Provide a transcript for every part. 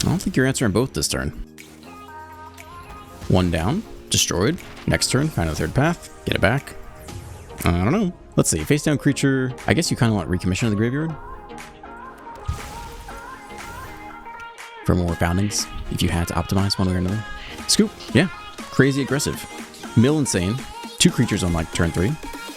I don't think you're answering both this turn. One down, destroyed. Next turn, find a third path, get it back. I don't know. Let's see, face down creature. I guess you kind of want recommission of the graveyard for more foundings if you had to optimize one way or another. Scoop, yeah, crazy aggressive. Mill Insane, 2 creatures on like turn 3.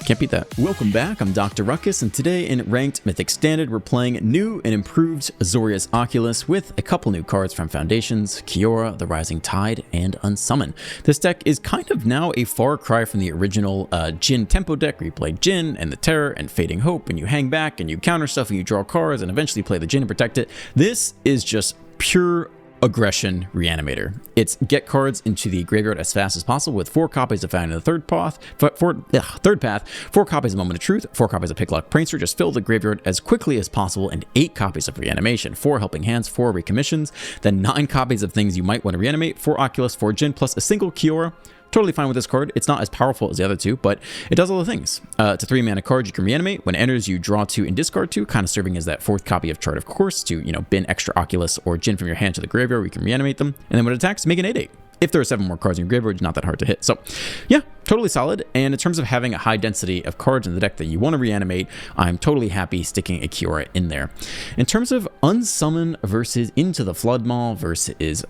Can't beat that. Welcome back, I'm Dr. Ruckus, and today in Ranked Mythic Standard, we're playing new and improved Azorius Oculus with a couple new cards from Foundations, Kiora, the Rising Tide, and Unsummon. This deck is kind of now a far cry from the original Jin Tempo deck, where you play Jin and the Terror and Fading Hope, and you hang back and you counter stuff and you draw cards and eventually play the Jin and protect it. This is just pure aggression reanimator. It's get cards into the graveyard as fast as possible with 4 copies of Found in the Third Path, 4 copies of Moment of Truth, 4 copies of Picklock Prankster. Just fill the graveyard as quickly as possible, and 8 copies of Reanimation, 4 Helping Hands, 4 Recommissions, then 9 copies of things you might want to reanimate, 4 Oculus, 4 Jin, plus a single Kiora. Totally fine with this card. It's not as powerful as the other 2, but it does all the things. It's a 3-mana card you can reanimate. When it enters, you draw 2 and discard 2, kind of serving as that 4th copy of Chart of Course to, bin extra Oculus or Jin from your hand to the graveyard where you can reanimate them. And then when it attacks, make an 8/8. If there are 7 more cards in your graveyard, it's not that hard to hit. So yeah, totally solid. And in terms of having a high density of cards in the deck that you want to reanimate, I'm totally happy sticking a Kiora in there. In terms of Unsummon versus Into the Flood Maw versus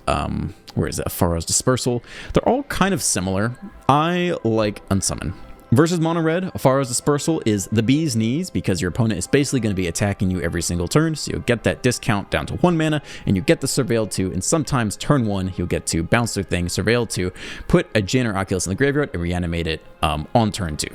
where is it? Pharaoh's Dispersal. They're all kind of similar. I like Unsummon. Versus Mono Red, Pharaoh's Dispersal is the bee's knees because your opponent is basically going to be attacking you every single turn, so you'll get that discount down to 1 mana, and you get the Surveil 2, and sometimes turn 1, you'll get to bounce their thing, Surveil 2, put a Jin or Oculus in the graveyard, and reanimate it on turn 2.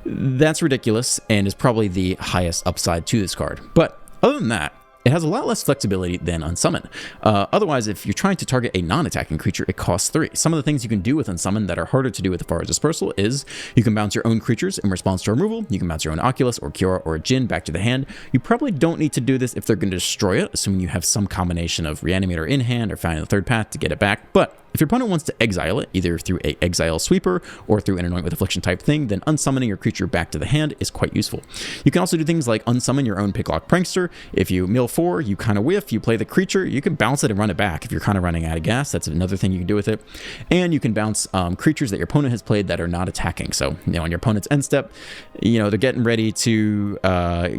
That's ridiculous, and is probably the highest upside to this card. But other than that, it has a lot less flexibility than Unsummon. Otherwise, if you're trying to target a non-attacking creature, it costs 3. Some of the things you can do with Unsummon that are harder to do with the Pharaoh's Dispersal is you can bounce your own creatures in response to removal. You can bounce your own Oculus or Kiora or Jin back to the hand. You probably don't need to do this if they're going to destroy it, assuming you have some combination of Reanimator in hand or finding the third path to get it back. But if your opponent wants to exile it, either through a Exile Sweeper or through an Anoint with Affliction type thing, then unsummoning your creature back to the hand is quite useful. You can also do things like unsummon your own Picklock Prankster. If you mill 4, you kind of whiff, you play the creature, you can bounce it and run it back if you're kind of running out of gas. That's another thing you can do with it. And you can bounce creatures that your opponent has played that are not attacking. So, on your opponent's end step, they're getting ready to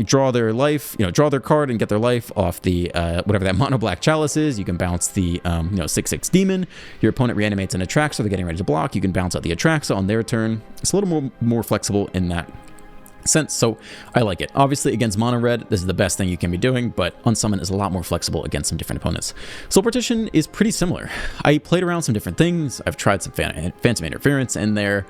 draw their life, draw their card and get their life off the whatever that mono black chalice is. You can bounce the 6/6 demon. Your opponent reanimates an Atraxa, they're getting ready to block. You can bounce out the Atraxa on their turn. It's a little more flexible in that sense, so I like it. Obviously, against mono red, this is the best thing you can be doing, but Unsummon is a lot more flexible against some different opponents. Soul Partition is pretty similar. I played around some different things. I've tried some Phantom Interference in there.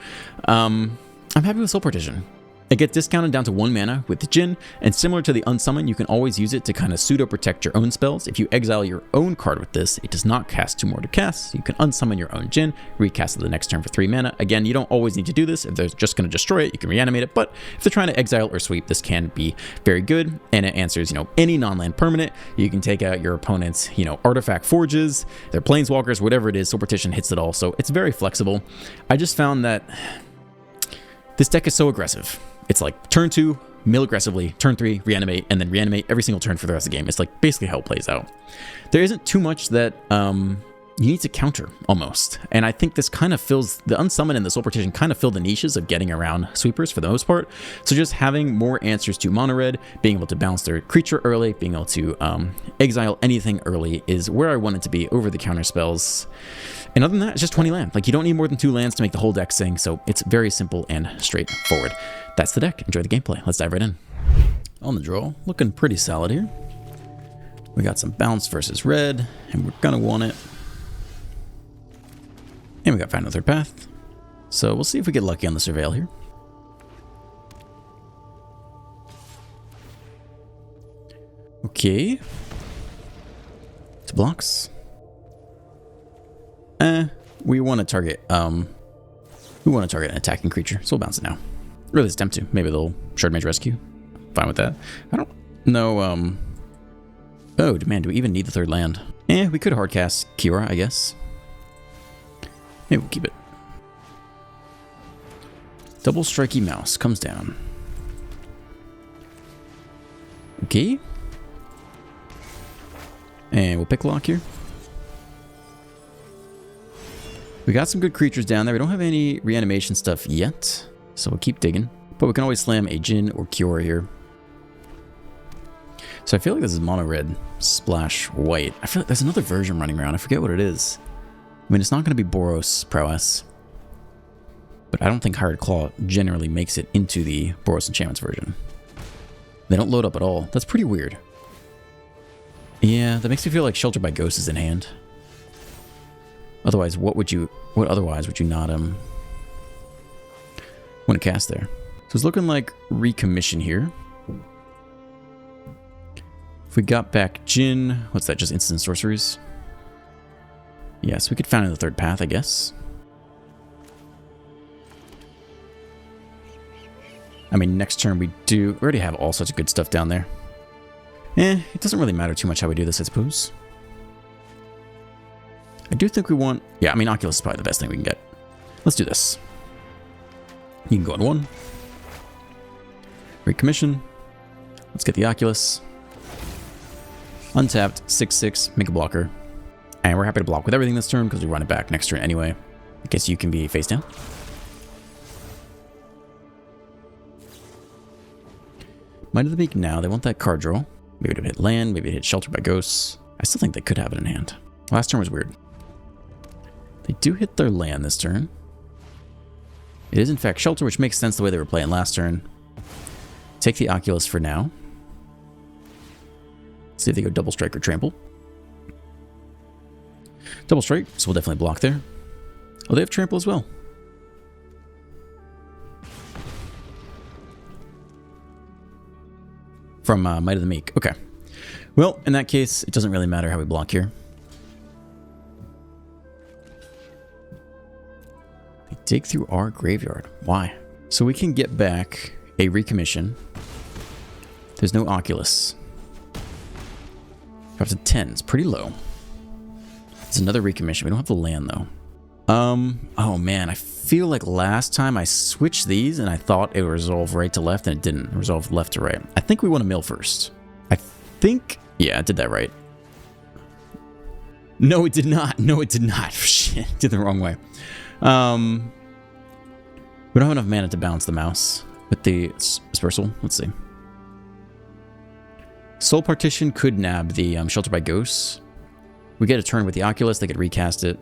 I'm happy with Soul Partition. It gets discounted down to 1 mana with the Jin, and similar to the Unsummon, you can always use it to kind of pseudo-protect your own spells. If you exile your own card with this, it does not cast 2 more to cast, so you can unsummon your own Jin, recast it the next turn for 3 mana. Again, you don't always need to do this. If they're just going to destroy it, you can reanimate it, but if they're trying to exile or sweep, this can be very good, and it answers, any non-land permanent. You can take out your opponent's, artifact forges, their planeswalkers, whatever it is. Soul Partition hits it all, so it's very flexible. I just found that this deck is so aggressive. It's like turn 2, mill aggressively, turn 3, reanimate, and then reanimate every single turn for the rest of the game. It's like basically how it plays out. There isn't too much that you need to counter almost. And I think this kind of fills, the Unsummon and the Soul Partition kind of fill the niches of getting around sweepers for the most part. So just having more answers to mono red, being able to bounce their creature early, being able to exile anything early is where I want it to be over the counter spells. And other than that, it's just 20 land. Like, you don't need more than 2 lands to make the whole deck sing, so it's very simple and straightforward. That's the deck. Enjoy the gameplay. Let's dive right in. On the draw, looking pretty solid here. We got some bounce versus red, and we're gonna want it. And we got Find a Third Path. So we'll see if we get lucky on the Surveil here. Okay. 2 blocks. We want to target an attacking creature, so we'll bounce it now. Really attempt to. Maybe they'll Shard Mage Rescue. Fine with that. I don't know, oh, man, do we even need the 3rd land? We could hardcast Kiora, I guess. Maybe we'll keep it. Double Strikey Mouse comes down. Okay. And we'll pick lock here. We got some good creatures down there. We don't have any reanimation stuff yet, so we'll keep digging. But we can always slam a Djinn or Kiora here. So I feel like this is mono red splash white. I feel like there's another version running around. I forget what it is. I mean, it's not going to be Boros Prowess. But I don't think Hired Claw generally makes it into the Boros Enchantments version. They don't load up at all. That's pretty weird. Yeah, that makes me feel like Shelter by Ghost is in hand. Otherwise, what otherwise would you not want to cast there? So it's looking like Recommission here. If we got back Djinn, what's that, just instant sorceries? Yes, we could Fountain of the Third Path, I guess. I mean, next turn we already have all sorts of good stuff down there. It doesn't really matter too much how we do this, I suppose. I do think we want... Yeah, I mean, Oculus is probably the best thing we can get. Let's do this. You can go on 1. Recommission. Let's get the Oculus. Untapped, 6/6, make a blocker. And we're happy to block with everything this turn because we run it back next turn anyway. I guess you can be face down. Might of the Meek now. They want that card draw. Maybe it would hit land, maybe it hit Shelter by Ghosts. I still think they could have it in hand. Last turn was weird. They do hit their land this turn. It is in fact Shelter, which makes sense the way they were playing last turn. Take the Oculus for now. See if they go Double Strike or Trample. Double Strike, so we'll definitely block there. Oh, they have Trample as well. From Might of the Meek. Okay. Well, in that case, it doesn't really matter how we block here. They dig through our graveyard. Why? So we can get back a Recommission. There's no Oculus. Drops to 10. It's pretty low. It's another Recommission. We don't have the land, though. Oh man, I feel like last time I switched these and I thought it would resolve right to left and it didn't. It resolved left to right. I think we want to mill first. I think... Yeah, I did that right. No, it did not. No, it did not. Shit, did the wrong way. We don't have enough mana to bounce the mouse with the Dispersal. Let's see. Soul Partition could nab the Shelter by Ghosts. We get a turn with the Oculus. They could recast it.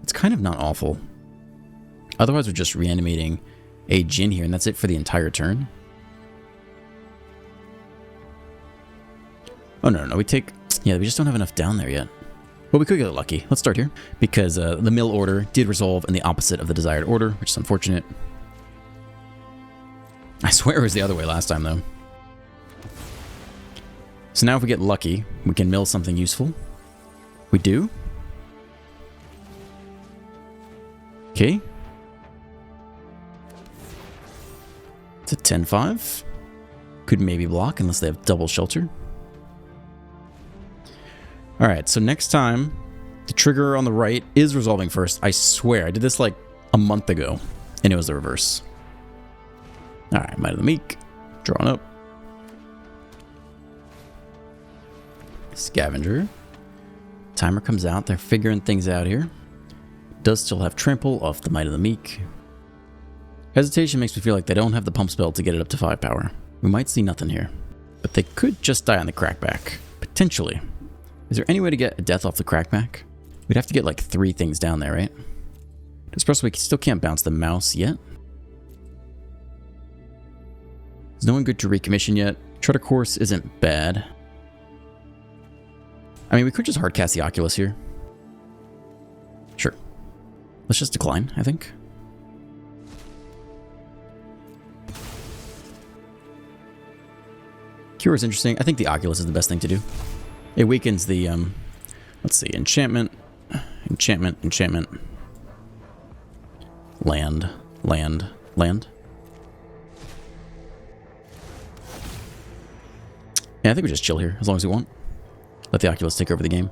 It's kind of not awful. Otherwise, we're just reanimating a Djinn here, and that's it for the entire turn. Oh, no, we take... Yeah, we just don't have enough down there yet. But we could get lucky. Let's start here. Because the mill order did resolve in the opposite of the desired order, which is unfortunate. I swear it was the other way last time, though. So now if we get lucky, we can mill something useful. We do. Okay. It's a 10-5. Could maybe block unless they have double Shelter. Alright, so next time, the trigger on the right is resolving first. I swear, I did this like a month ago, and it was the reverse. Alright, Might of the Meek. Drawing up. Scavenger. Timer comes out. They're figuring things out here. Does still have Trample off the Might of the Meek. Hesitation makes me feel like they don't have the pump spell to get it up to 5 power. We might see nothing here. But they could just die on the crackback. Potentially. Is there any way to get a death off the crackback? We'd have to get like 3 things down there, right? Dispersal, we still can't bounce the mouse yet. There's no one good to recommission yet. Treader Course isn't bad. I mean, we could just hardcast the Oculus here. Sure. Let's just decline, I think. Cure is interesting. I think the Oculus is the best thing to do. It weakens the, let's see, enchantment, enchantment. Land. Yeah, I think we just chill here, as long as we want. Let the Oculus take over the game.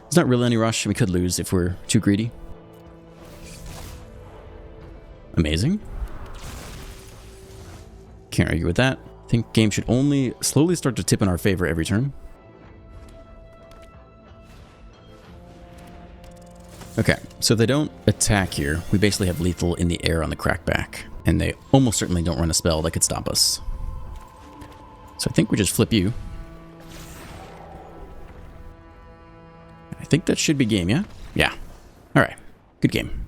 There's not really any rush. We could lose if we're too greedy. Amazing. Can't argue with that. I think game should only slowly start to tip in our favor every turn. Okay, so if they don't attack here, we basically have lethal in the air on the crackback. And they almost certainly don't run a spell that could stop us. So I think we just flip you. I think that should be game, yeah? Yeah. Alright, good game.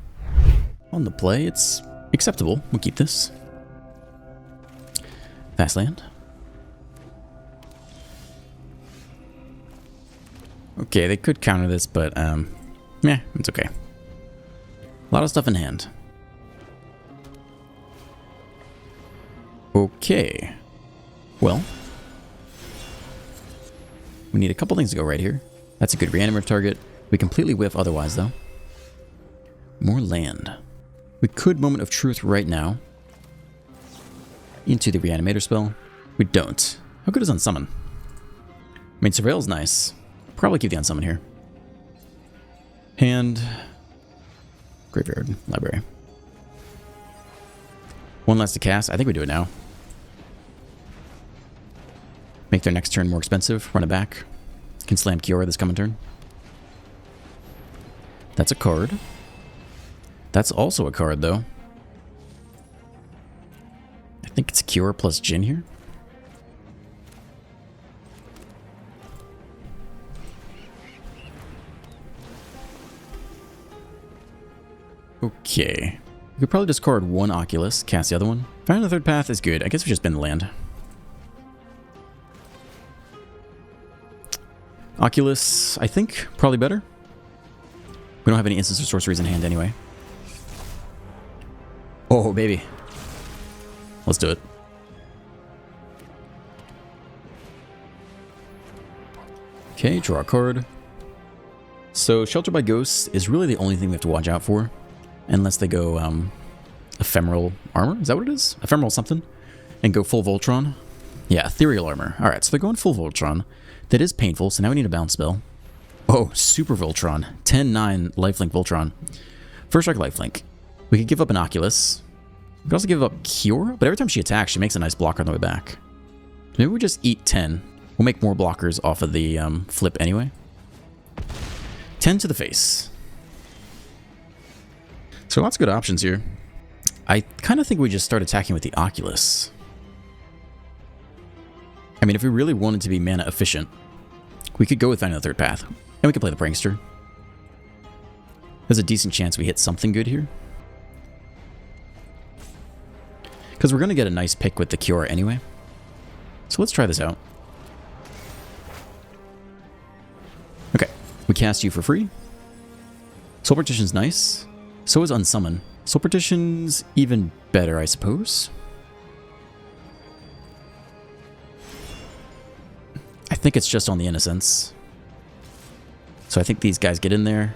On the play, it's acceptable. We'll keep this. Fast land. Okay, they could counter this, but, yeah, it's okay. A lot of stuff in hand. Okay. Well. We need a couple things to go right here. That's a good reanimator target. We completely whiff otherwise, though. More land. We could Moment of Truth right now. Into the reanimator spell. We don't. How good is Unsummon? I mean, Surveil is nice. Probably keep the Unsummon here. Hand. Graveyard. Library. One less to cast. I think we do it now. Make their next turn more expensive. Run it back. Can slam Kiora this coming turn. That's a card. That's also a card, though. I think it's Kiora plus Jin here. Okay. We could probably discard one Oculus, cast the other one. Finding the third path is good. I guess we just bend the land. Oculus, I think, probably better. We don't have any instants or sorceries in hand anyway. Oh, baby. Let's do it. Okay, draw a card. So, Shelter by Ghosts is really the only thing we have to watch out for. Unless they go, Ephemeral Armor? Is that what it is? Ephemeral something? And go full Voltron? Yeah, Ethereal Armor. Alright, so they're going full Voltron. That is painful, so now we need a bounce spell. Oh, Super Voltron. 10-9 lifelink Voltron. First strike lifelink. We could give up an Oculus. We could also give up Cure, but every time she attacks, she makes a nice blocker on the way back. Maybe we just eat 10. We'll make more blockers off of the flip anyway. 10 to the face. So lots of good options here. I kind of think we just start attacking with the Oculus. I mean, if we really wanted to be mana efficient, we could go with Finding the Third Path. And we could play the Prankster. There's a decent chance we hit something good here. Because we're going to get a nice pick with the Cure anyway. So let's try this out. Okay, we cast you for free. Soul Partition's nice. So is Unsummon. Soul Partition's even better, I suppose. I think it's just on the Innocence. So I think these guys get in there.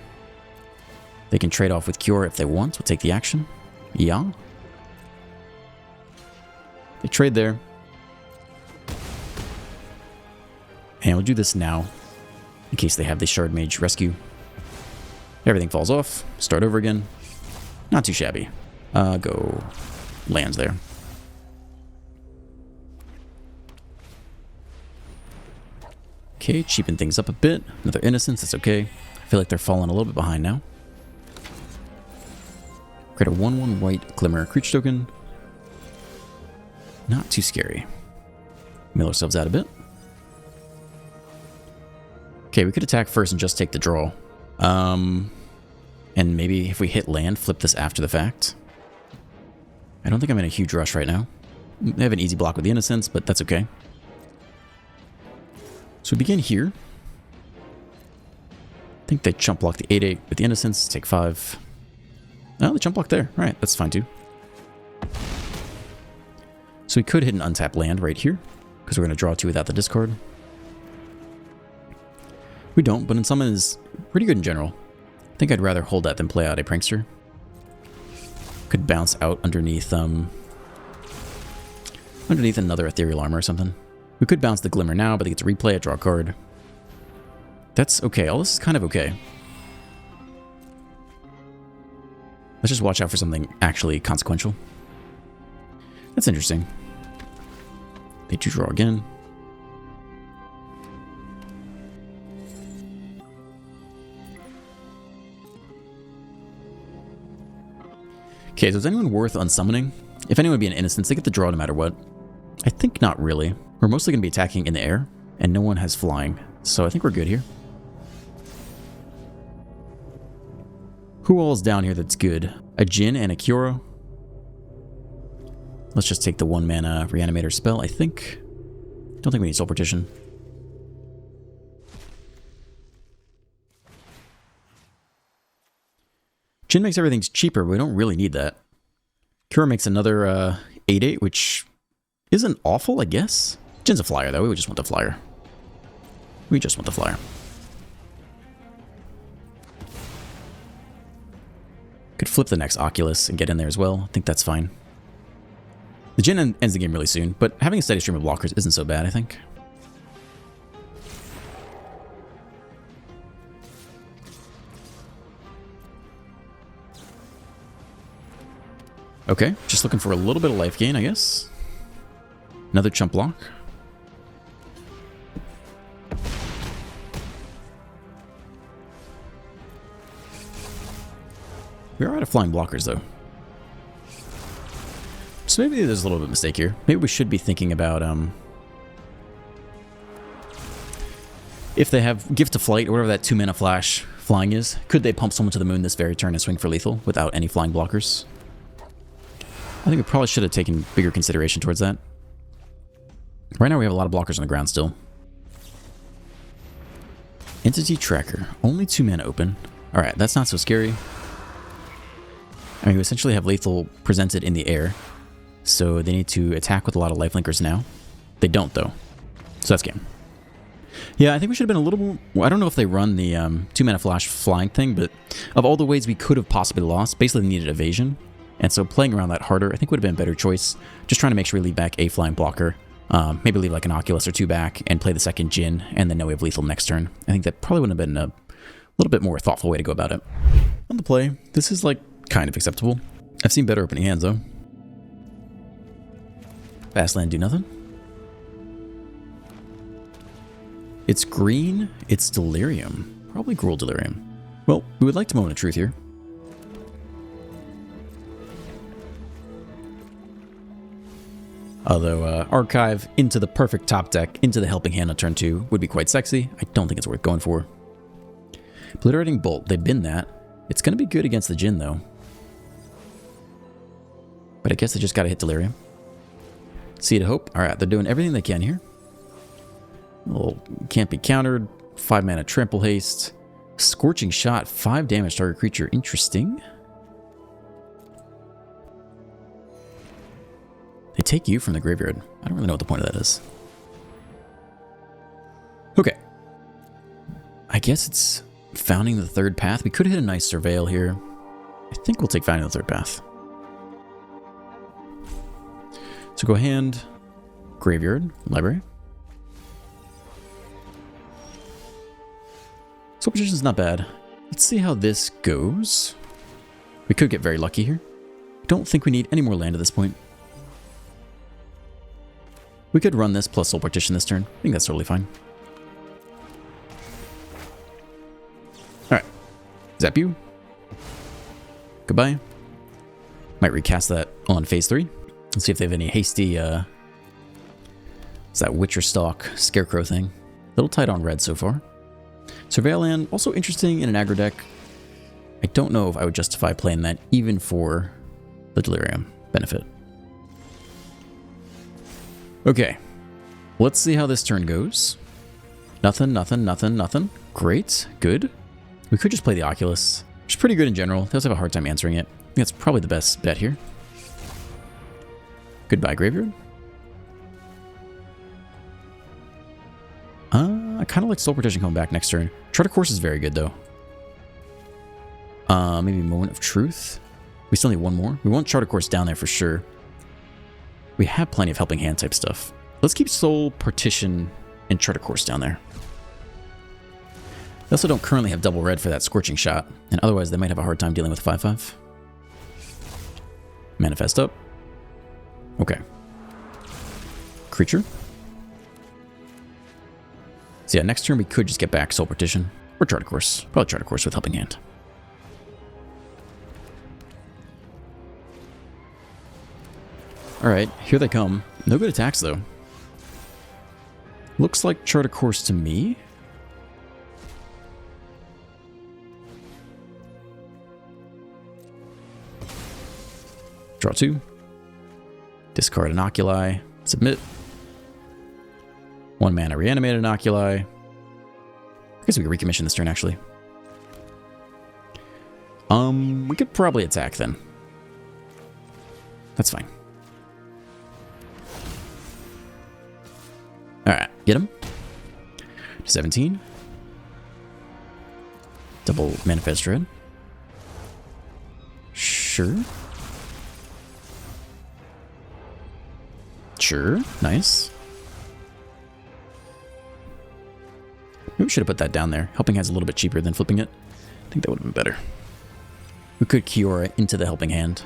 They can trade off with Cure if they want. We'll take the action. Yeah. They trade there. And we'll do this now. In case they have the Shard Mage rescue. Everything falls off. Start over again. Not too shabby. Go lands there. Okay, cheapen things up a bit. Another Innocence, that's okay. I feel like they're falling a little bit behind now. Create a 1/1 white Glimmer creature token. Not too scary. Mill ourselves out a bit. Okay, we could attack first and just take the draw. And maybe if we hit land, flip this after the fact. I don't think I'm in a huge rush right now. They have an easy block with the Innocence, but that's okay. So we begin here. I think they chump block the 8/8 with the Innocence, take 5. Oh, they chump block there. Alright, that's fine too. So we could hit an untapped land right here, because we're going to draw 2 without the discard. We don't, but Unsummon is pretty good in general. I think I'd rather hold that than play out a Prankster. Could bounce out underneath another Ethereal Armor or something. We could bounce the Glimmer now, but they get to replay it, draw a card. That's okay. All this is kind of okay. Let's just watch out for something actually consequential. That's interesting. They do draw again. Okay, so is anyone worth unsummoning? If anyone would be an Innocence, they get the draw no matter what. I think not really. We're mostly going to be attacking in the air, and no one has flying. So I think we're good here. Who all's down here that's good? A Jin and a Kyoro. Let's just take the 1-mana Reanimator spell, I think. Don't think we need Soul Partition. Jin makes everything cheaper, but we don't really need that. Kyoro makes another 8/8, which isn't awful, I guess. Jin's a flyer, though. We would just want the flyer. We just want the flyer. Could flip the next Oculus and get in there as well. I think that's fine. The Jin ends the game really soon, but having a steady stream of blockers isn't so bad, I think. Okay, just looking for a little bit of life gain, I guess. Another chump block. We are out of flying blockers, though. So maybe there's a little bit of a mistake here. Maybe we should be thinking about, if they have Gift to Flight, or whatever that 2-mana flash flying is, could they pump someone to the moon this very turn and swing for lethal without any flying blockers? I think we probably should have taken bigger consideration towards that. Right now we have a lot of blockers on the ground still. Entity Tracker. Only 2 mana open. Alright, that's not so scary. I mean, we essentially have lethal presented in the air. So they need to attack with a lot of lifelinkers now. They don't, though. So that's game. Yeah, I think we should have been a little more... Well, I don't know if they run the 2-mana flash flying thing, but of all the ways we could have possibly lost, basically they needed evasion. And so playing around that harder, I think would have been a better choice. Just trying to make sure we leave back a flying blocker. Maybe leave like an Oculus or 2 back and play the second Jin, and then know we have lethal next turn. I think that probably would have been a little bit more thoughtful way to go about it. On the play, this is like kind of acceptable. I've seen better opening hands though. Fast land, do nothing. It's green, it's Delirium. Probably Gruul Delirium. Well, we would like to Moment of Truth here. Although Archive into the perfect top deck, into the Helping Hand on turn 2 would be quite sexy. I don't think it's worth going for. Obliterating Bolt, they've been that. It's going to be good against the Jin though. But I guess they just got to hit Delirium. Seed of Hope. Alright, they're doing everything they can here. Well, can't be countered. 5-mana Trample Haste. Scorching Shot, 5 damage target creature. Interesting. They take you from the graveyard. I don't really know what the point of that is. Okay. I guess it's Founding the Third Path. We could hit a nice Surveil here. I think we'll take Founding the Third Path. So go hand, graveyard, library. Soul Partition's not bad. Let's see how this goes. We could get very lucky here. I don't think we need any more land at this point. We could run this plus Soul Partition this turn. I think that's totally fine. Alright. Zap you. Goodbye. Might recast that on phase 3. Let's see if they have any hasty, it's that Witcher Stalk Scarecrow thing. A little tight on red so far. Surveil land, also interesting in an aggro deck. I don't know if I would justify playing that even for the Delirium benefit. Okay. Let's see how this turn goes. Nothing, nothing, nothing, nothing. Great. Good. We could just play the Oculus, which is pretty good in general. They also have a hard time answering it. I think that's probably the best bet here. Goodbye, graveyard. I kind of like Soul Partition coming back next turn. Charter Course is very good, though. Maybe Moment of Truth. We still need one more. We want Charter Course down there for sure. We have plenty of Helping Hand type stuff. Let's keep Soul Partition and Charter Course down there. They also don't currently have double red for that Scorching Shot, and otherwise they might have a hard time dealing with 5/5. Manifest up. Okay. Creature. So yeah, next turn we could just get back Soul Partition. Or Charter Course. Probably Charter Course with Helping Hand. Alright, here they come. No good attacks, though. Looks like chart a course to me. Draw 2. Discard an Oculi. Submit. 1 mana reanimate an Oculi. I guess we could recommission this turn, actually. We could probably attack then. That's fine. Alright, get him. 17. Double Manifest Dread. Sure. Sure, nice. Maybe we should have put that down there. Helping Hand's a little bit cheaper than flipping it. I think that would have been better. We could Kiora into the Helping Hand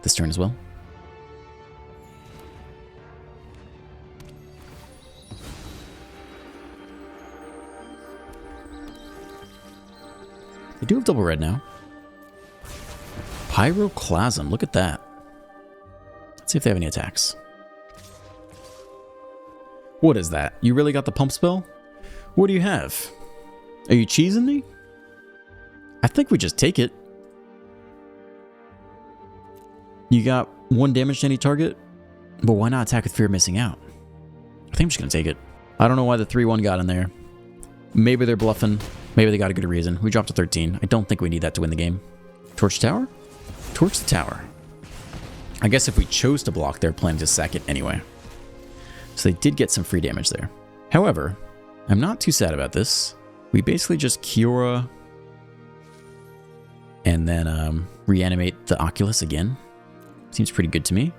this turn as well. They do have double red now. Pyroclasm, look at that. Let's see if they have any attacks. What is that? You really got the pump spell? What do you have? Are you cheesing me? I think we just take it. You got 1 damage to any target, but why not attack with fear of missing out? I think I'm just going to take it. I don't know why the 3-1 got in there. Maybe they're bluffing. Maybe they got a good reason. We dropped to 13. I don't think we need that to win the game. Torch tower? Torch the tower. I guess if we chose to block, they're planning to sack it anyway. So they did get some free damage there. However, I'm not too sad about this. We basically just Kiora and then reanimate the Oculus again. Seems pretty good to me.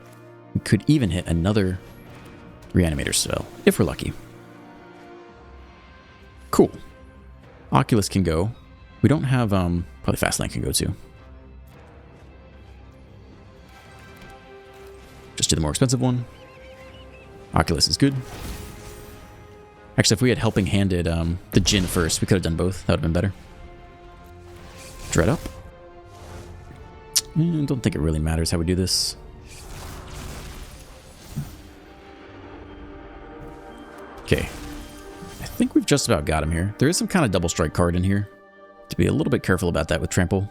We could even hit another reanimator spell, if we're lucky. Cool. Oculus can go. We don't have, probably Fastlane can go too. Just do the more expensive one. Oculus is good. Actually, if we had Helping Handed the Djinn first, we could have done both. That would have been better. Dread up. I don't think it really matters how we do this. Okay. I think we've just about got him here. There is some kind of double strike card in here. To be a little bit careful about that with Trample.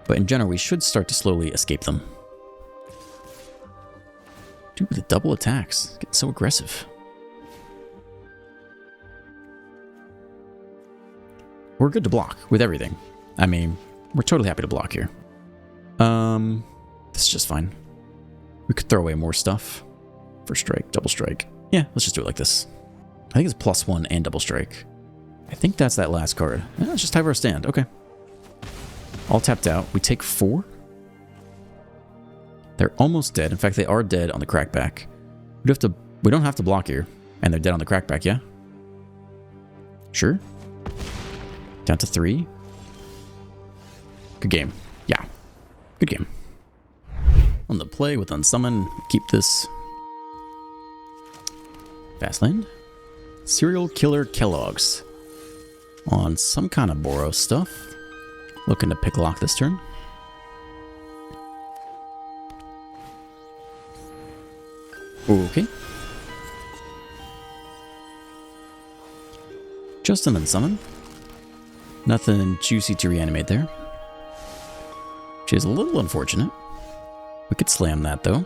But in general, we should start to slowly escape them. Dude, the double attacks. Getting so aggressive. We're good to block with everything. I mean, we're totally happy to block here. This is just fine. We could throw away more stuff. First strike, double strike. Yeah, let's just do it like this. I think it's +1 and double strike. I think that's that last card. Yeah, let's just have our stand. Okay. All tapped out. We take 4. They're almost dead. In fact, they are dead on the crackback. We don't have to block here. And they're dead on the crackback, yeah? Sure. Down to 3. Good game. Yeah. Good game. On the play with Unsummon. Keep this. Fastland. Serial Killer Kellogg's. On some kind of Boros stuff. Looking to pick lock this turn. Okay. Just an Unsummon. Nothing juicy to reanimate there. Which is a little unfortunate. We could slam that, though.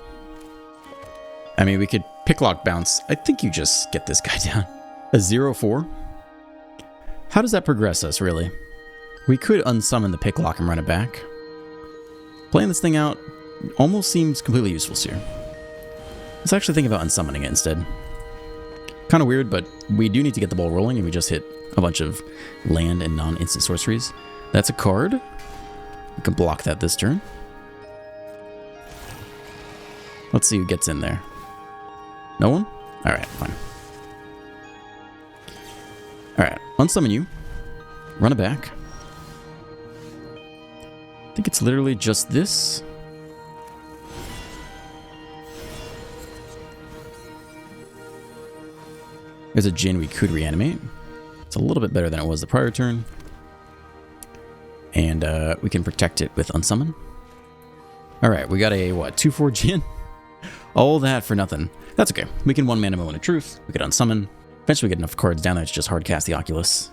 I mean, we could picklock bounce. I think you just get this guy down. A 0-4. How does that progress us, really? We could unsummon the picklock and run it back. Playing this thing out almost seems completely useless here. Let's actually think about unsummoning it instead. Kind of weird, but we do need to get the ball rolling, and we just hit a bunch of land and non-instant sorceries. That's a card. We can block that this turn. Let's see who gets in there. No one? Alright, fine. Alright, unsummon you. Run it back. I think it's literally just this. There's a Djinn we could reanimate. It's a little bit better than it was the prior turn. And we can protect it with Unsummon. Alright, we got a, what, 2/4 Jin? All that for nothing. That's okay. We can 1-mana Moment of Truth. We could unsummon. Eventually we get enough cards down there to just hard cast the Oculus.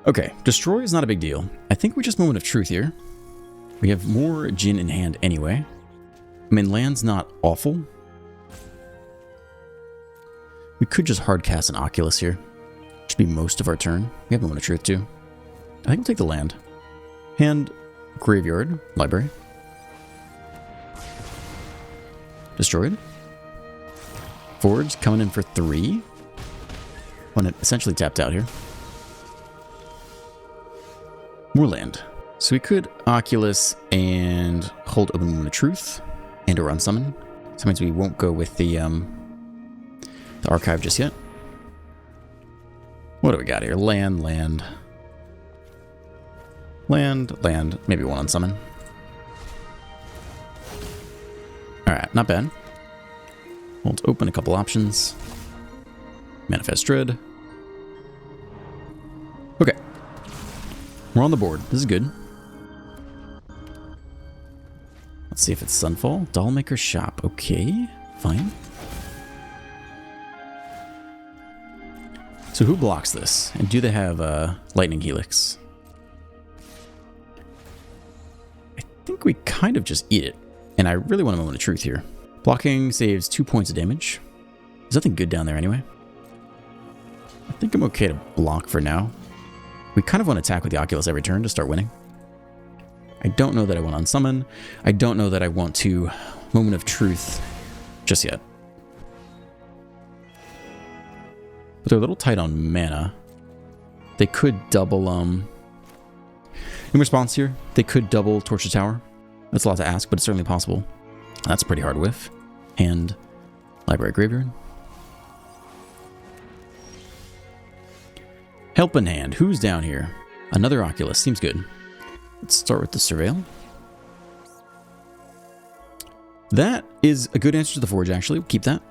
Okay, destroy is not a big deal. I think we just Moment of Truth here. We have more Jin in hand anyway. I mean, land's not awful. We could just hard cast an Oculus here. Should be most of our turn. We have Moment of Truth too. I think we'll take the land. Hand, graveyard, library. Destroyed. Forge coming in for 3. When it essentially tapped out here. More land. So we could Oculus and hold open Moment of Truth and or unsummon. So that means we won't go with the archive just yet. What do we got here? Land, land. Land, land. Maybe one unsummon. Alright, not bad. Hold open a couple options. Manifest Dread. Okay. We're on the board. This is good. Let's see if it's Sunfall. Dollmaker Shop. Okay, fine. So who blocks this? And do they have Lightning Helix? I think we kind of just eat it. And I really want a Moment of Truth here. Blocking saves 2 points of damage. There's nothing good down there anyway. I think I'm okay to block for now. We kind of want to attack with the Oculus every turn to start winning. I don't know that I want to unsummon. I don't know that I want to Moment of Truth just yet. But they're a little tight on mana. They could double, in response here, they could double Torch the Tower. That's a lot to ask, but it's certainly possible. That's a pretty hard whiff. And library graveyard. Help in hand. Who's down here? Another Oculus. Seems good. Let's start with the Surveil. That is a good answer to the Forge, actually. We'll keep that.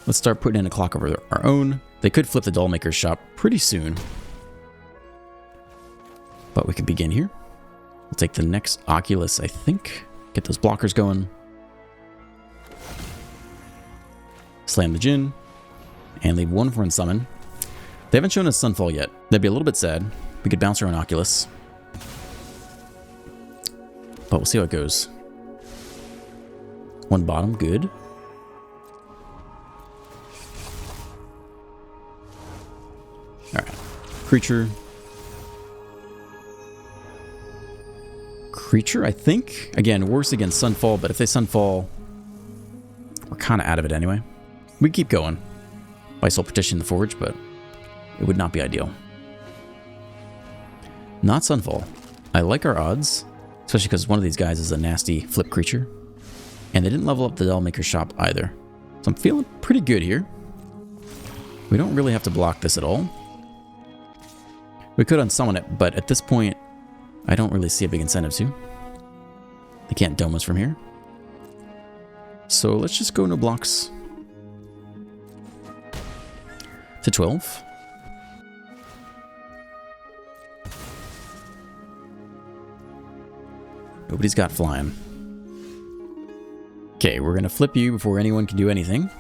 Let's start putting in a clock of our own. They could flip the Dollmaker's Shop pretty soon. But we can begin here. We'll take the next Oculus, I think. Get those blockers going. Slam the Jin. And leave one for unsummon. They haven't shown us Sunfall yet. That'd be a little bit sad. We could bounce our own Oculus. But we'll see how it goes. One bottom, good. Alright. Creature. Creature, I think. Again, worse against Sunfall, but if they Sunfall, we're kind of out of it anyway. We keep going. By Soul Petition the Forge, but it would not be ideal. Not Sunfall. I like our odds, especially because one of these guys is a nasty flip creature. And they didn't level up the Dollmaker Shop either. So I'm feeling pretty good here. We don't really have to block this at all. We could unsummon it, but at this point, I don't really see a big incentive to. They can't dome us from here. So let's just go no blocks. To 12. Nobody's got flying. Okay, we're going to flip you before anyone can do anything.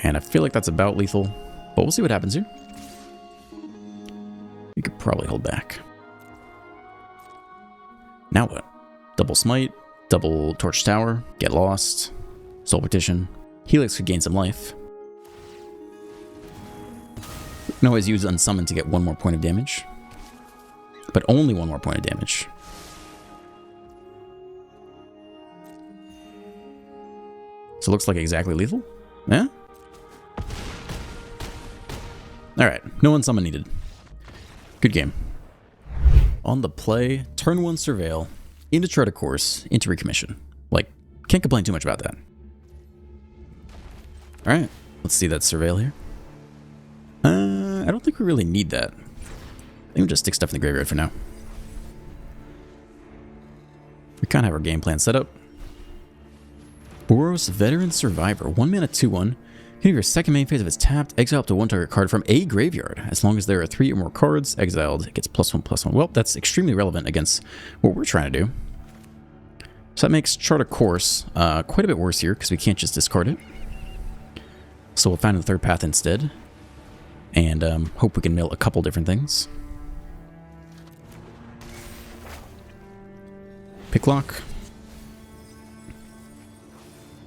And I feel like that's about lethal, but we'll see what happens here. We could probably hold back. Now what? Double Smite, double Torch Tower, get lost. Soul Petition. Helix could gain some life. We can always use Unsummon to get one more point of damage. But only one more point of damage. So it looks like exactly lethal? Yeah? Alright, no Unsummon needed. Good game. On the play, turn 1 Surveil, into Chart a Course, into Recommission. Like, can't complain too much about that. Alright, let's see that Surveil here. I don't think we really need that. I think we'll just stick stuff in the graveyard for now. We kind of have our game plan set up. Boros Veteran Survivor. 1 mana 2/1. Hitting your second main phase if it's tapped, exile up to one target card from a graveyard. As long as there are 3 or more cards exiled, it gets +1/+1. Well, that's extremely relevant against what we're trying to do. So that makes Chart a Course quite a bit worse here, because we can't just discard it. So we'll find the third path instead. And hope we can mill a couple different things. Picklock.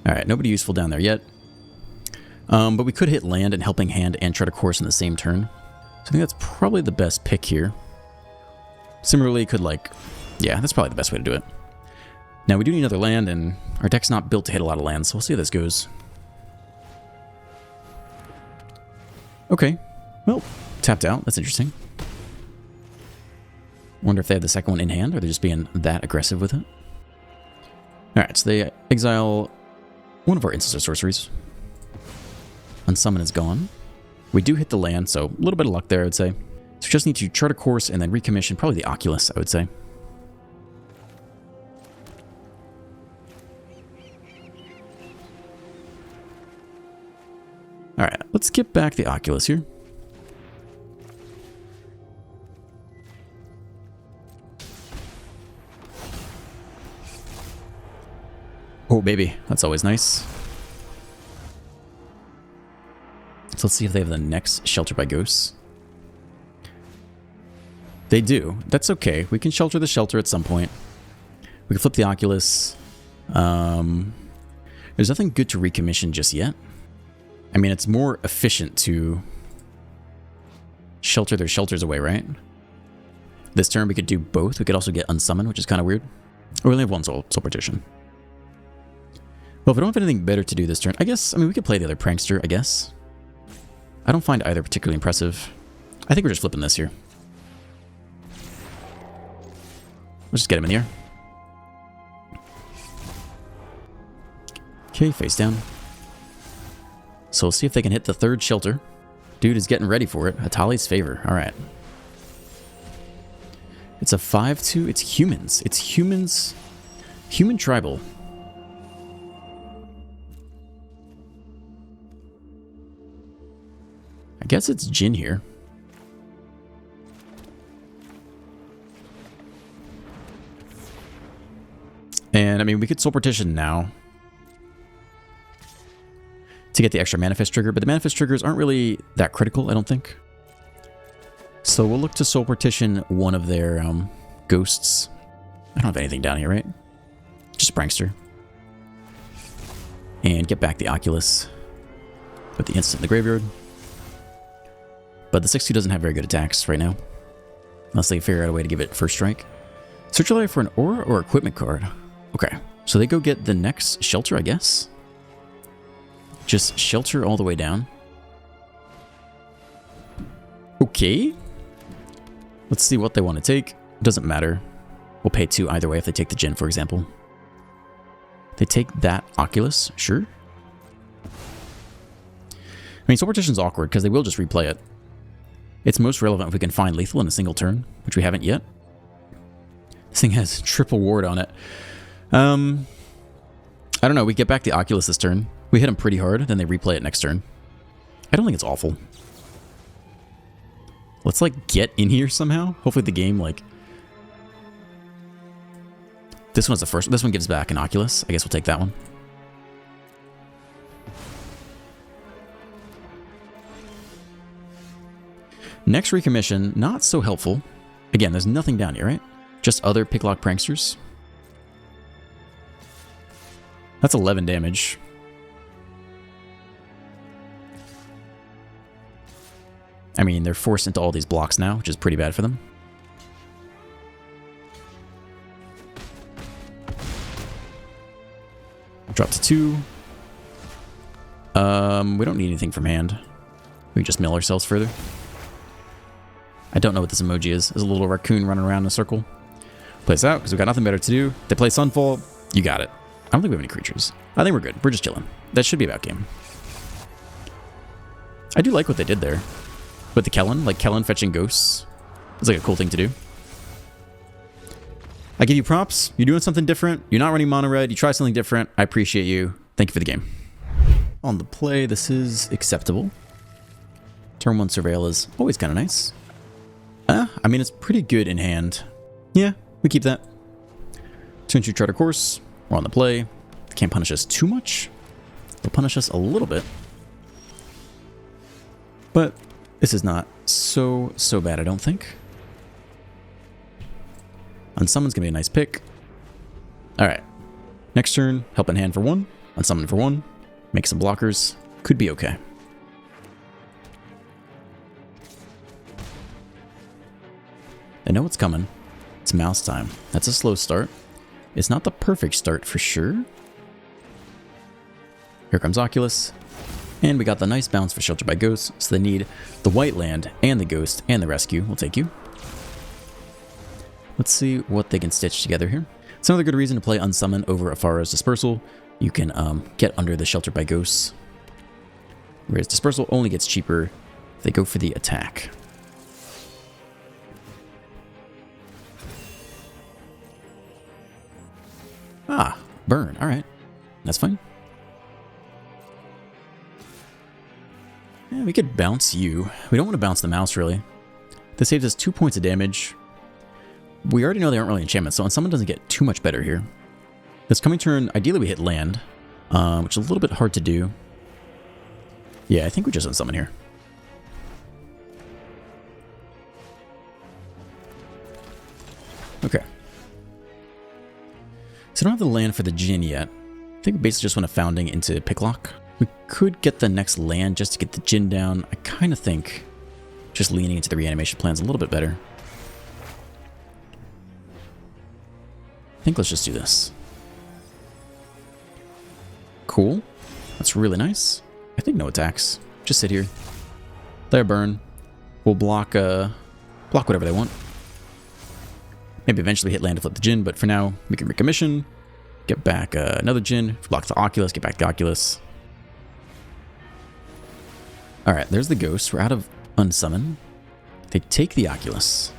Alright, nobody useful down there yet. But we could hit land and Helping Hand and Chart a Course in the same turn. So I think that's probably the best pick here. Similarly, could yeah, that's probably the best way to do it. Now we do need another land, and our deck's not built to hit a lot of lands, so we'll see how this goes. Okay, well, tapped out. That's interesting. Wonder if they have the second one in hand, or they're just being that aggressive with it. Alright, so they exile one of our instants or sorceries. Unsummon is gone. We do hit the land, so a little bit of luck there, I would say. So we just need to Chart a Course and then recommission probably the Oculus, I would say. Alright, let's get back the Oculus here. Oh, baby. That's always nice. So let's see if they have the next Shelter by Ghosts. They do. That's okay. We can shelter the Shelter at some point. We can flip the Oculus. There's nothing good to recommission just yet. I mean, it's more efficient to shelter their shelters away, right? This turn we could do both. We could also get Unsummon, which is kind of weird. We only have one soul partition. Well, if we don't have anything better to do this turn, I guess, I mean, we could play the other Prankster, I guess. I don't find either particularly impressive. I think we're just flipping this here. Let's just get him in the air. Okay, face down. So we'll see if they can hit the third Shelter. Dude is getting ready for it. Atali's Favor. Alright. It's a 5/2. It's humans. It's humans. Human tribal. I guess it's Jin here. And, I mean, we could Soul Partition now to get the extra Manifest trigger, but the Manifest triggers aren't really that critical, I don't think. So we'll look to Soul Partition one of their ghosts. I don't have anything down here, right? Just Prankster. And get back the Oculus. Put the instant in the graveyard. But the 6/2 doesn't have very good attacks right now. Unless they figure out a way to give it first strike. Search your life for an aura or equipment card. Okay, so they go get the next Shelter, I guess. Just Shelter all the way down. Okay. Let's see what they want to take. Doesn't matter. We'll pay 2 either way if they take the Jin, for example. They take that Oculus, sure. I mean, Soul Partition's awkward because they will just replay it. It's most relevant if we can find lethal in a single turn, which we haven't yet. This thing has triple ward on it. I don't know, we get back the Oculus this turn. We hit them pretty hard, then they replay it next turn. I don't think it's awful. Let's, like, get in here somehow. Hopefully the game, like... This one's the first. This one gives back an Oculus. I guess we'll take that one. Next recommission, not so helpful. Again, there's nothing down here, right? Just other Picklock Pranksters. That's 11 damage. I mean, they're forced into all these blocks now, which is pretty bad for them. Drop to 2. We don't need anything from hand. We can just mill ourselves further. I don't know what this emoji is. There's a little raccoon running around in a circle. Play this out, because we've got nothing better to do. They play Sunfall. You got it. I don't think we have any creatures. I think we're good. We're just chilling. That should be about game. I do like what they did there. With the Kellen. Like, Kellen fetching ghosts. It's like a cool thing to do. I give you props. You're doing something different. You're not running mono red. You try something different. I appreciate you. Thank you for the game. on the play. This is acceptable. Turn 1 Surveil is always kind of nice. I mean, it's pretty good in hand. Yeah, we keep that. Turn 2 Charter Course. We're on the play. Can't punish us too much. They'll punish us a little bit. But this is not so bad, I don't think. Unsummon's gonna be a nice pick. Alright. Next turn, help in hand for 1. Unsummon for 1. Make some blockers. Could be okay. I know what's coming. It's mouse time. That's a slow start. It's not the perfect start for sure. Here comes Oculus. And we got the nice bounce for Shelter by Ghosts, so they need the white land and the ghost and the rescue. We'll take you. Let's see what they can stitch together here. It's another good reason to play Unsummon over Afara's Dispersal. You can get under the Shelter by Ghosts. Whereas Dispersal only gets cheaper if they go for the attack. Ah, burn. Alright. That's fine. Yeah, we could bounce you. We don't want to bounce the mouse, really. This saves us 2 points of damage. We already know they aren't really enchantments, so Unsummon doesn't get too much better here. This coming turn, ideally we hit land, which is a little bit hard to do. Yeah, I think we just Unsummon here. Okay. So I don't have the land for the Djinn yet. I think we basically just want a Founding into Picklock. We could get the next land just to get the Djinn down. I kind of think just leaning into the reanimation plan is a little bit better. I think let's just do this. Cool. That's really nice. I think no attacks. Just sit here. There, burn. We'll block whatever they want. Maybe eventually hit land to flip the Djinn, but for now, we can recommission. Get back another Djinn. Block the Oculus. Get back the Oculus. Alright, there's the ghost. We're out of Unsummon. They take the Oculus.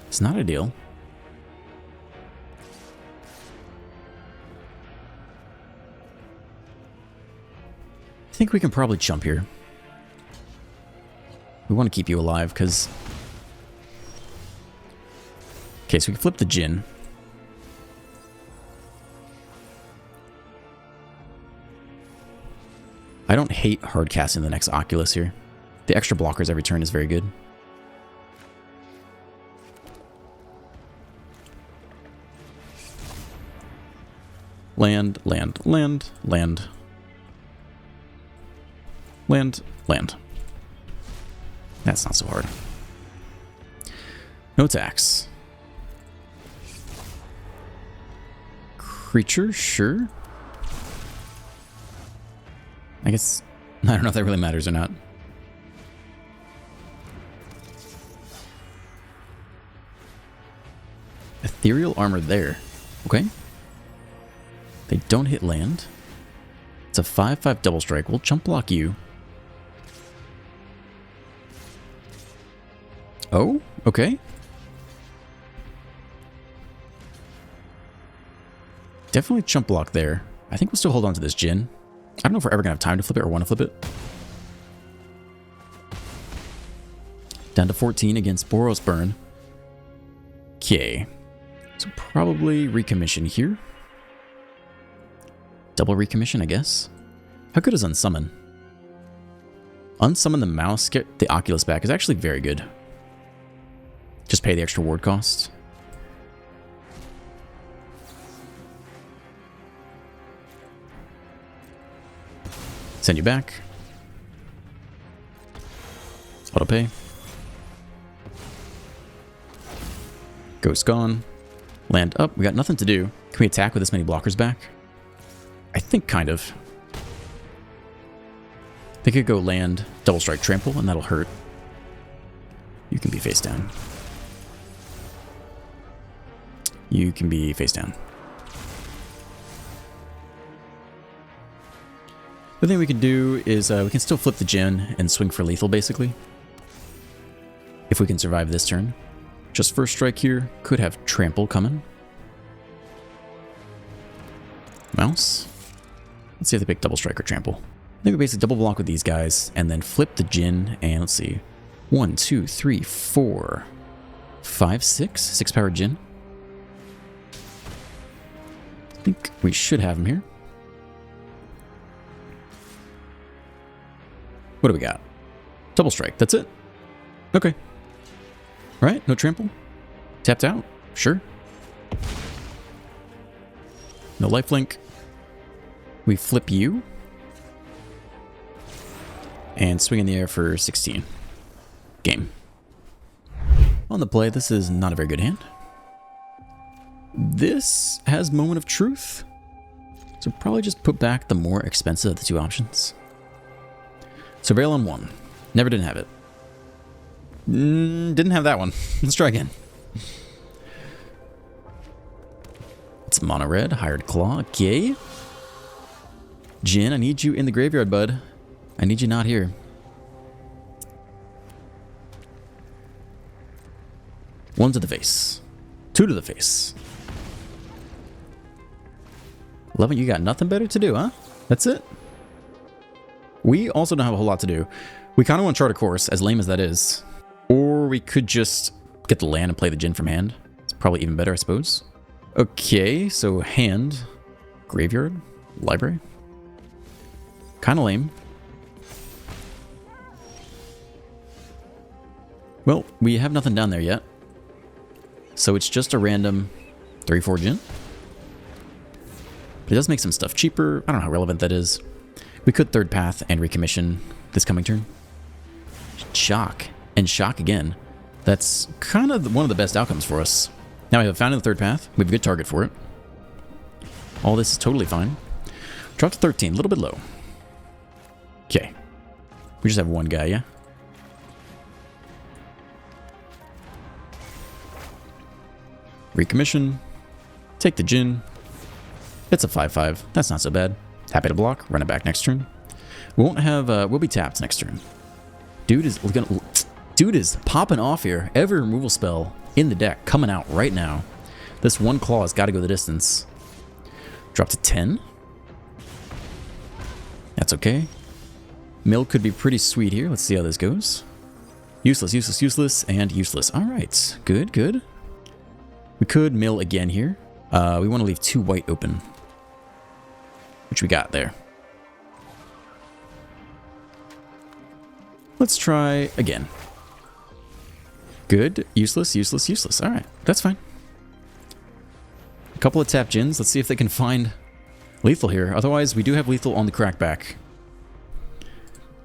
It's not ideal. I think we can probably chump here. We want to keep you alive, because... Okay, so we can flip the Djinn. I don't hate hard casting the next Oculus here. The extra blockers every turn is very good. Land, land, land, land. Land, land. That's not so hard. No attacks. Creature, sure. I guess, I don't know if that really matters or not. Ethereal armor there. Okay. They don't hit land. It's a 5/5 double strike. We'll chump block you. Oh, okay. Definitely chump block there. I think we'll still hold on to this Djinn. I don't know if we're ever going to have time to flip it or want to flip it. Down to 14 against Boros Burn. Okay. So probably recommission here. Double recommission, I guess. How good is Unsummon? Unsummon the mouse, get the Oculus back is actually very good. Just pay the extra ward cost. Send you back. Auto pay. Ghost gone. Land up. We got nothing to do. Can we attack with this many blockers back? I think kind of. They could go land, double strike, trample, and that'll hurt. You can be face down. You can be face down. The thing we can do is we can still flip the Djinn and swing for lethal, basically. If we can survive this turn. Just first strike here. Could have trample coming. Mouse. Let's see if they pick double strike or trample. I think we basically double block with these guys and then flip the Djinn. And let's see. 1, 2, 3, 4, 5, 6. 6-power Djinn. I think we should have him here. What do we got? Double strike. That's it. Okay. Right? No trample? Tapped out? Sure. No lifelink. We flip you. And swing in the air for 16. Game. On the play, this is not a very good hand. This has Moment of Truth. So probably just put back the more expensive of the two options. Surveil on 1. Never didn't have it. Didn't have that one. Let's try again. It's mono red, Hired Claw, okay. Djinn, I need you in the graveyard, bud. I need you not here. One to the face. 2 to the face. 11, you got nothing better to do, huh? That's it? We also don't have a whole lot to do. We kind of want to chart a course, as lame as that is. Or we could just get the land and play the Djinn from hand. It's probably even better, I suppose. Okay, so hand, graveyard, library. Kind of lame. Well, we have nothing down there yet. So it's just a random 3-4 Djinn. But it does make some stuff cheaper. I don't know how relevant that is. We could third path and recommission this coming turn. Shock. And shock again. That's kind of one of the best outcomes for us. Now we have found in the third path. We have a good target for it. All this is totally fine. Drop to 13. A little bit low. Okay. We just have one guy, yeah? Recommission. Take the Djinn. It's a 5-5. That's not so bad. Happy to block. Run it back next turn. We won't have. We'll be tapped next turn. Dude is popping off here. Every removal spell in the deck coming out right now. This one claw has got to go the distance. Drop to 10. That's okay. Mill could be pretty sweet here. Let's see how this goes. Useless, useless, useless, and useless. All right. Good, good. We could mill again here. We want to leave 2 white open. Which we got there. Let's try again. Good. Useless, useless, useless. All right. That's fine. A couple of tap Djinns. Let's see if they can find lethal here. Otherwise, we do have lethal on the crackback.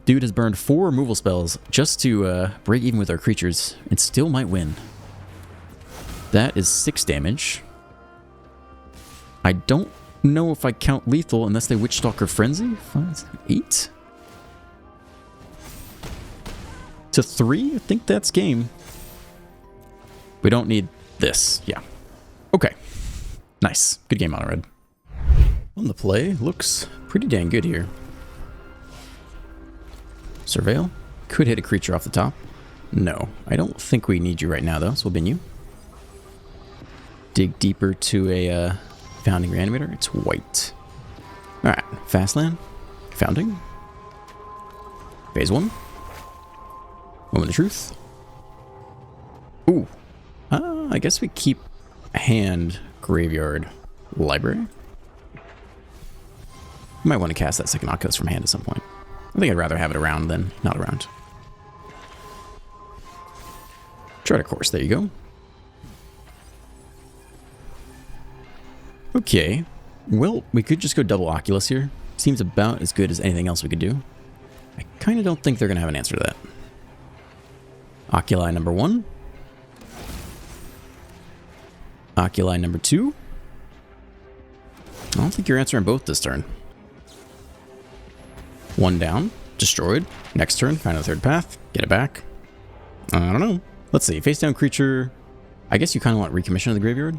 Dude has burned 4 removal spells just to break even with our creatures and still might win. That is 6 damage. I don't know if I count lethal unless they Witchstalker Frenzy. 5, 8 to 3. I think that's game. We don't need this. Yeah. Okay. Nice. Good game on red. On the play, looks pretty dang good here. Surveil. Could hit a creature off the top. No. I don't think we need you right now, though, so we'll bin you. Dig deeper to a Founding Reanimator. It's white. Alright. Fast land. Founding. Phase 1. Moment of Truth. Ooh. I guess we keep hand, graveyard, library. Might want to cast that second Oculus from hand at some point. I think I'd rather have it around than not around. Chart a course. There you go. Okay. Well, we could just go double Oculus here. Seems about as good as anything else we could do. I kind of don't think they're going to have an answer to that. Oculi number 1. Oculi number 2. I don't think you're answering both this turn. 1 down. Destroyed. Next turn, find a third path. Get it back. I don't know. Let's see. Face down creature. I guess you kind of want recommission of the graveyard.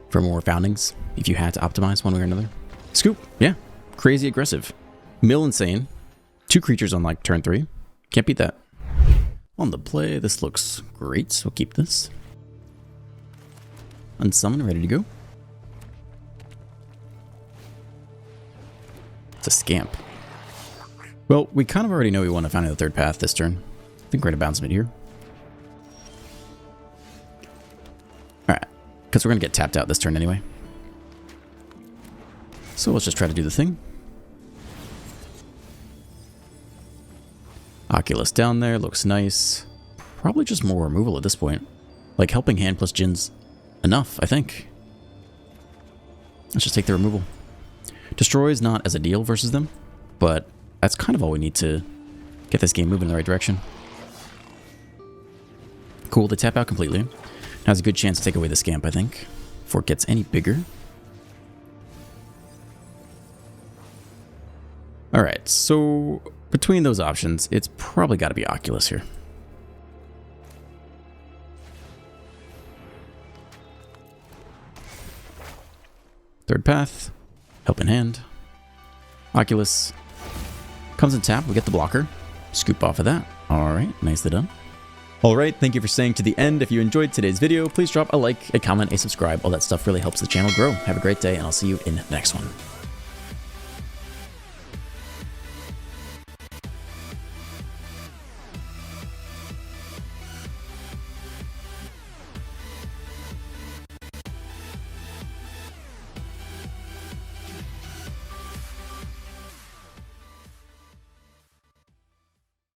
For more foundings, if you had to optimize one way or another. Scoop. Yeah. Crazy aggressive. Mill insane. 2 creatures on like turn 3. Can't beat that. On the play, this looks great, so we'll keep this. Unsummon, ready to go. Scamp. Well, we kind of already know we want to find the third path this turn. I think we're going to bounce him in here. Alright, because we're going to get tapped out this turn anyway. So let's just try to do the thing. Oculus down there, looks nice. Probably just more removal at this point. Like helping hand plus Jin's enough, I think. Let's just take the removal. Destroy is not as a deal versus them, but that's kind of all we need to get this game moving in the right direction. Cool, they tap out completely. Now has a good chance to take away the Scamp, I think, before it gets any bigger. Alright, so between those options, it's probably got to be Oculus here. Third path, helping hand. Oculus comes in tap, we get the blocker. Scoop off of that. Alright, nicely done. Alright, thank you for staying to the end. If you enjoyed today's video, please drop a like, a comment, a subscribe. All that stuff really helps the channel grow. Have a great day, and I'll see you in the next one.